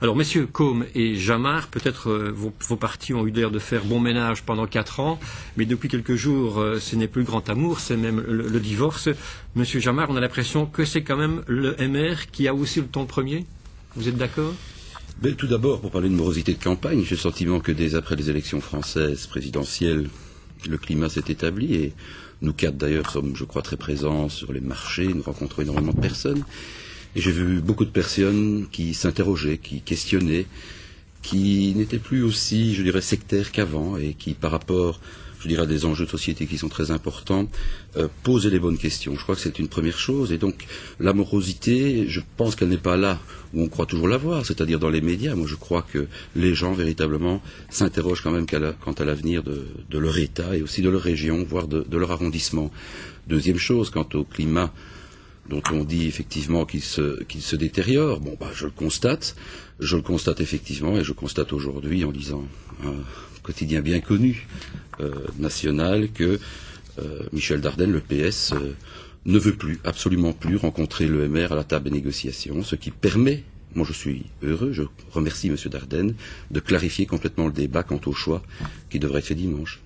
Alors, messieurs Côme et Jamard, peut-être vos partis ont eu l'air de faire bon ménage pendant 4 ans, mais depuis quelques jours, ce n'est plus le grand amour, c'est même le divorce. Monsieur Jamard, on a l'impression que c'est quand même le MR qui a aussi le ton premier. Vous êtes d'accord? Ben, tout d'abord, pour parler de morosité de campagne, j'ai le sentiment que dès après les élections françaises présidentielles, le climat s'est établi et nous quatre d'ailleurs sommes, je crois, très présents sur les marchés, nous rencontrons énormément de personnes. Et j'ai vu beaucoup de personnes qui s'interrogeaient, qui questionnaient, qui n'étaient plus aussi, je dirais, sectaires qu'avant et qui, par rapport, je dirais, à des enjeux de société qui sont très importants, posaient les bonnes questions. Je crois que c'est une première chose. Et donc, la morosité, je pense qu'elle n'est pas là où on croit toujours la voir, c'est-à-dire dans les médias. Moi, je crois que les gens, véritablement, s'interrogent quand même quant à l'avenir de leur État et aussi de leur région, voire de leur arrondissement. Deuxième chose, quant au climat dont on dit effectivement qu'il se détériore, bon, bah, je le constate effectivement, et je constate aujourd'hui en lisant un quotidien bien connu, national, que Michel Dardenne, le PS, ne veut plus, absolument plus, rencontrer le MR à la table des négociations, ce qui permet, moi je suis heureux, je remercie M. Dardenne, de clarifier complètement le débat quant au choix qui devrait être fait dimanche.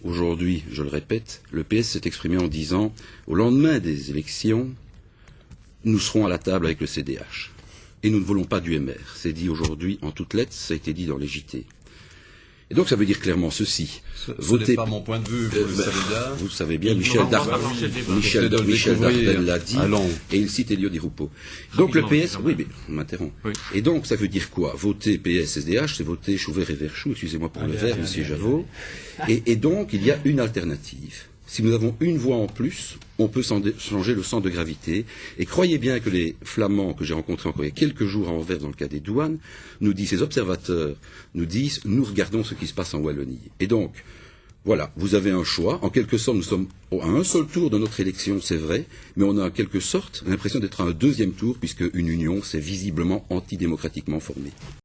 Aujourd'hui, je le répète, le PS s'est exprimé en disant, au lendemain des élections, nous serons à la table avec le CDH. Et nous ne voulons pas du MR. C'est dit aujourd'hui en toutes lettres, ça a été dit dans les JT. Et donc ça veut dire clairement ceci. Ce n'est pas mon point de vue, vous le savez bien. Vous le savez bien, Michel Dardenne l'a dit, et il cite Elio Di Rupo. Donc le PS, oui, mais on m'interrompt. Oui. Et donc ça veut dire quoi? Voter PS-SDH, c'est voter Chauvet et Verchou, excusez-moi pour le verre, monsieur Javot. Et donc il y a une alternative. Si nous avons une voix en plus, on peut changer le centre de gravité. Et croyez bien que les Flamands que j'ai rencontrés encore il y a quelques jours à Anvers dans le cas des douanes, nous disent, ces observateurs, nous disent, nous regardons ce qui se passe en Wallonie. Et donc, voilà, vous avez un choix. En quelque sorte, nous sommes à un seul tour de notre élection, c'est vrai, mais on a en quelque sorte l'impression d'être à un deuxième tour, puisque une union s'est visiblement antidémocratiquement formée.